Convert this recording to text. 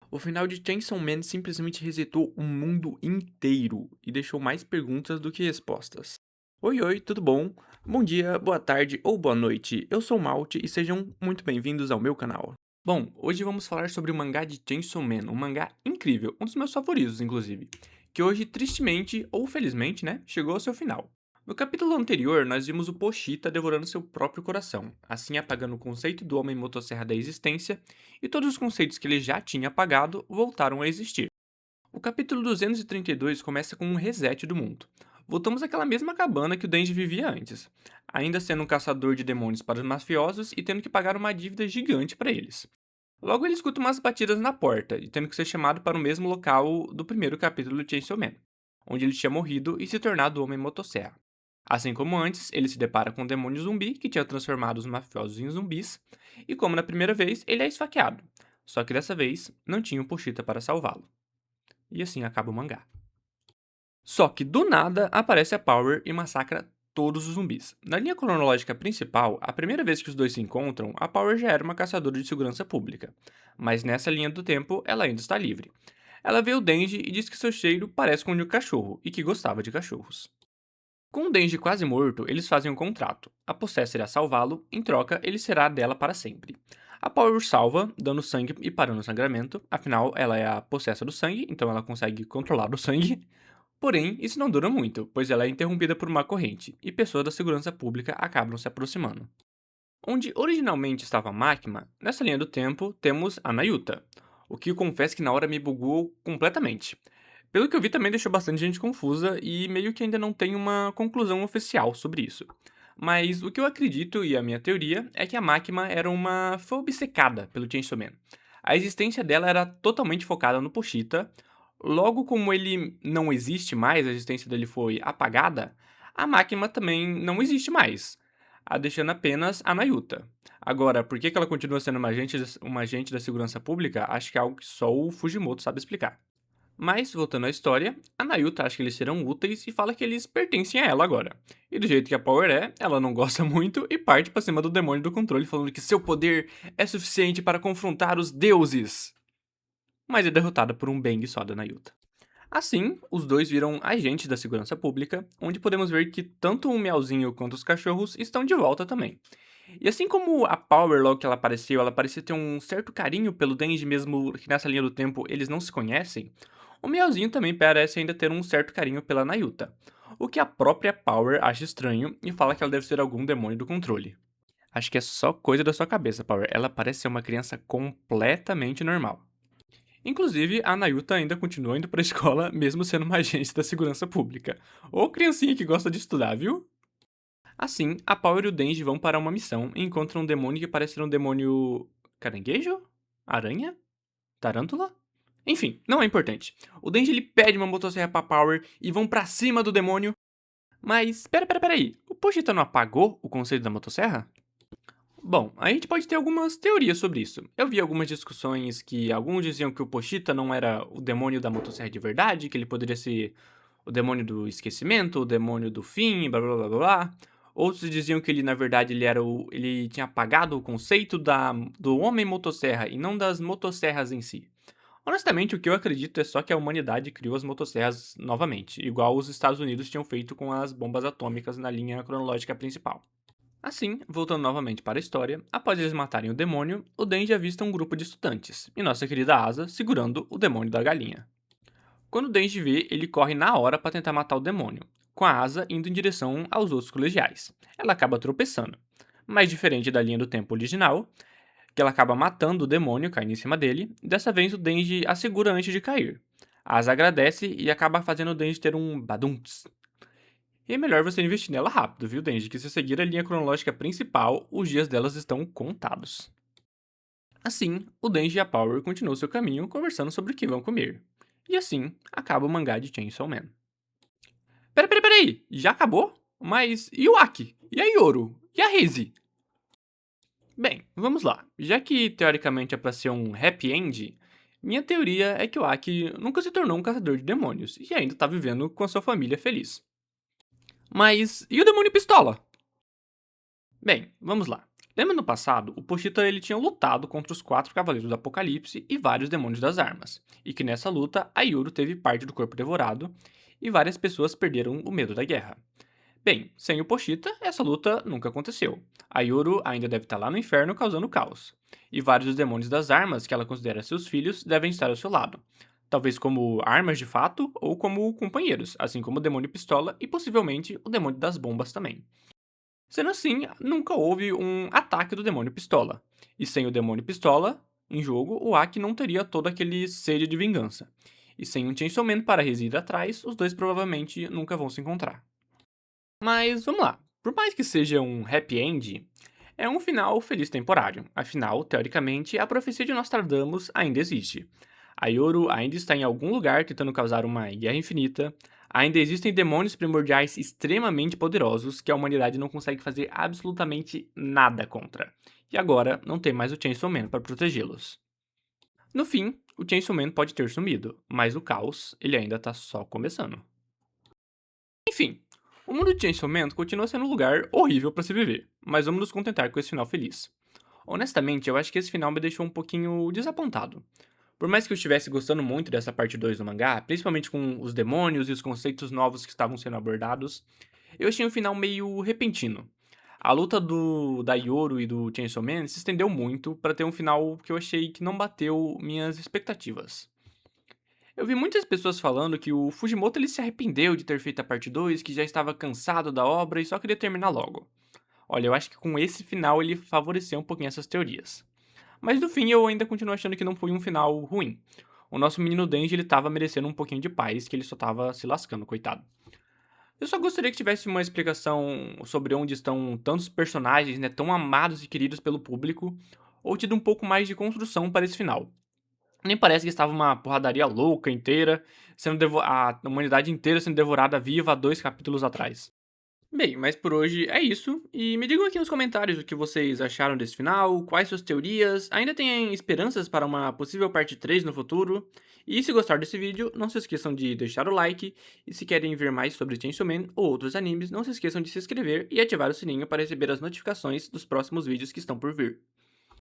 O final de Chainsaw Man simplesmente resetou o mundo inteiro e deixou mais perguntas do que respostas. Oi, oi, tudo bom? Bom dia, boa tarde ou boa noite. Eu sou o Malte e sejam muito bem-vindos ao meu canal. Bom, hoje vamos falar sobre o mangá de Chainsaw Man, um mangá incrível, um dos meus favoritos, inclusive, que hoje, tristemente ou felizmente, né, chegou ao seu final. No capítulo anterior, nós vimos o Pochita devorando seu próprio coração, assim apagando o conceito do homem motosserra da existência, e todos os conceitos que ele já tinha apagado voltaram a existir. O capítulo 232 começa com um reset do mundo. Voltamos àquela mesma cabana que o Denji vivia antes, ainda sendo um caçador de demônios para os mafiosos e tendo que pagar uma dívida gigante para eles. Logo ele escuta umas batidas na porta e tendo que ser chamado para o mesmo local do primeiro capítulo de Chainsaw Man, onde ele tinha morrido e se tornado o Homem Motosserra. Assim como antes, ele se depara com um demônio zumbi que tinha transformado os mafiosos em zumbis, e como na primeira vez, ele é esfaqueado. Só que dessa vez, não tinha o Pochita para salvá-lo. E assim acaba o mangá. Só que do nada aparece a Power e massacra todos os zumbis. Na linha cronológica principal, a primeira vez que os dois se encontram, a Power já era uma caçadora de segurança pública. Mas nessa linha do tempo, ela ainda está livre. Ela vê o Denji e diz que seu cheiro parece com o de um cachorro e que gostava de cachorros. Com o Denji quase morto, eles fazem um contrato. A Possessa irá salvá-lo, em troca, ele será dela para sempre. A Power o salva, dando sangue e parando o sangramento, afinal, ela é a possessa do sangue, então ela consegue controlar o sangue. Porém, isso não dura muito, pois ela é interrompida por uma corrente, e pessoas da segurança pública acabam se aproximando. Onde originalmente estava a Makima, nessa linha do tempo temos a Nayuta, o que eu confesso que na hora me bugou completamente. Pelo que eu vi também deixou bastante gente confusa e meio que ainda não tem uma conclusão oficial sobre isso. Mas o que eu acredito e a minha teoria é que a Makima era uma fã obcecada pelo Chainsaw Man. A existência dela era totalmente focada no Pochita. Logo como ele não existe mais, a existência dele foi apagada, a Makima também não existe mais, a deixando apenas a Nayuta. Agora, por que ela continua sendo uma agente da segurança pública, acho que é algo que só o Fujimoto sabe explicar. Mas, voltando à história, a Nayuta acha que eles serão úteis e fala que eles pertencem a ela agora. E do jeito que a Power é, ela não gosta muito e parte pra cima do demônio do controle, falando que seu poder é suficiente para confrontar os deuses. Mas é derrotada por um bang só da Nayuta. Assim, os dois viram agentes da segurança pública, onde podemos ver que tanto o Meowzinho quanto os cachorros estão de volta também. E assim como a Power, logo que ela parecia ter um certo carinho pelo Denji, mesmo que nessa linha do tempo eles não se conhecem, o Meowzinho também parece ainda ter um certo carinho pela Nayuta, o que a própria Power acha estranho e fala que ela deve ser algum demônio do controle. Acho que é só coisa da sua cabeça, Power. Ela parece ser uma criança completamente normal. Inclusive, a Nayuta ainda continua indo pra escola, mesmo sendo uma agente da segurança pública. Ô criancinha que gosta de estudar, viu? Assim, a Power e o Denji vão para uma missão e encontram um demônio que parece ser um demônio. Caranguejo? Aranha? Tarântula? Enfim, não é importante. O Denji ele pede uma motosserra pra Power e vão pra cima do demônio. Mas, pera aí. O Pochita não apagou o conceito da motosserra? Bom, a gente pode ter algumas teorias sobre isso. Eu vi algumas discussões que alguns diziam que o Pochita não era o demônio da motosserra de verdade, que ele poderia ser o demônio do esquecimento, o demônio do fim, blá blá blá blá blá. Outros diziam que ele, na verdade, ele tinha apagado o conceito do homem motosserra e não das motosserras em si. Honestamente, o que eu acredito é só que a humanidade criou as motosserras novamente, igual os Estados Unidos tinham feito com as bombas atômicas na linha cronológica principal. Assim, voltando novamente para a história, após eles matarem o demônio, o Denji avista um grupo de estudantes, e nossa querida Asa segurando o demônio da galinha. Quando o Denji vê, ele corre na hora para tentar matar o demônio, com a Asa indo em direção aos outros colegiais. Ela acaba tropeçando. Mas diferente da linha do tempo original, que ela acaba matando o demônio caindo em cima dele, dessa vez o Denji a segura antes de cair. A Asa agradece e acaba fazendo o Denji ter um badunts. E é melhor você investir nela rápido, viu, Denji? Que se seguir a linha cronológica principal, os dias delas estão contados. Assim, o Denji e a Power continuam seu caminho conversando sobre o que vão comer. E assim, acaba o mangá de Chainsaw Man. Peraí, já acabou? Mas e o Aki? E a Yoru? E a Haze? Bem, vamos lá. Já que teoricamente é pra ser um happy end, minha teoria é que o Aki nunca se tornou um caçador de demônios e ainda tá vivendo com a sua família feliz. Mas e o demônio pistola? Bem, vamos lá. Lembra no passado, o Pochita ele tinha lutado contra os 4 Cavaleiros do Apocalipse e vários Demônios das Armas, e que nessa luta a Yuru teve parte do corpo devorado e várias pessoas perderam o medo da guerra. Bem, sem o Pochita, essa luta nunca aconteceu. A Yuru ainda deve estar lá no inferno causando caos, e vários dos Demônios das Armas que ela considera seus filhos devem estar ao seu lado. Talvez como armas de fato ou como companheiros, assim como o Demônio Pistola e possivelmente o Demônio das Bombas também. Sendo assim, nunca houve um ataque do Demônio Pistola. E sem o Demônio Pistola em jogo, o Aki não teria todo aquele sede de vingança. E sem um Chainsaw Man para residir atrás, os dois provavelmente nunca vão se encontrar. Mas vamos lá. Por mais que seja um happy end, é um final feliz temporário. Afinal, teoricamente, a profecia de Nostradamus ainda existe. A Yoru ainda está em algum lugar tentando causar uma guerra infinita. Ainda existem demônios primordiais extremamente poderosos que a humanidade não consegue fazer absolutamente nada contra. E agora não tem mais o Chainsaw Man para protegê-los. No fim, o Chainsaw Man pode ter sumido, mas o caos ele ainda está só começando. Enfim, o mundo de Chainsaw Man continua sendo um lugar horrível para se viver, mas vamos nos contentar com esse final feliz. Honestamente, eu acho que esse final me deixou um pouquinho desapontado. Por mais que eu estivesse gostando muito dessa parte 2 do mangá, principalmente com os demônios e os conceitos novos que estavam sendo abordados, eu achei um final meio repentino. A luta da Yoru e do Chainsaw Man se estendeu muito para ter um final que eu achei que não bateu minhas expectativas. Eu vi muitas pessoas falando que o Fujimoto ele se arrependeu de ter feito a parte 2, que já estava cansado da obra e só queria terminar logo. Olha, eu acho que com esse final ele favoreceu um pouquinho essas teorias. Mas no fim eu ainda continuo achando que não foi um final ruim. O nosso menino Denji ele tava merecendo um pouquinho de paz, que ele só tava se lascando, coitado. Eu só gostaria que tivesse uma explicação sobre onde estão tantos personagens, né, tão amados e queridos pelo público, ou tido um pouco mais de construção para esse final. Nem parece que estava uma porradaria louca inteira, a humanidade inteira sendo devorada viva há 2 capítulos atrás. Bem, mas por hoje é isso, e me digam aqui nos comentários o que vocês acharam desse final, quais suas teorias, ainda têm esperanças para uma possível parte 3 no futuro, e se gostaram desse vídeo, não se esqueçam de deixar o like, e se querem ver mais sobre Chainsaw Man ou outros animes, não se esqueçam de se inscrever e ativar o sininho para receber as notificações dos próximos vídeos que estão por vir.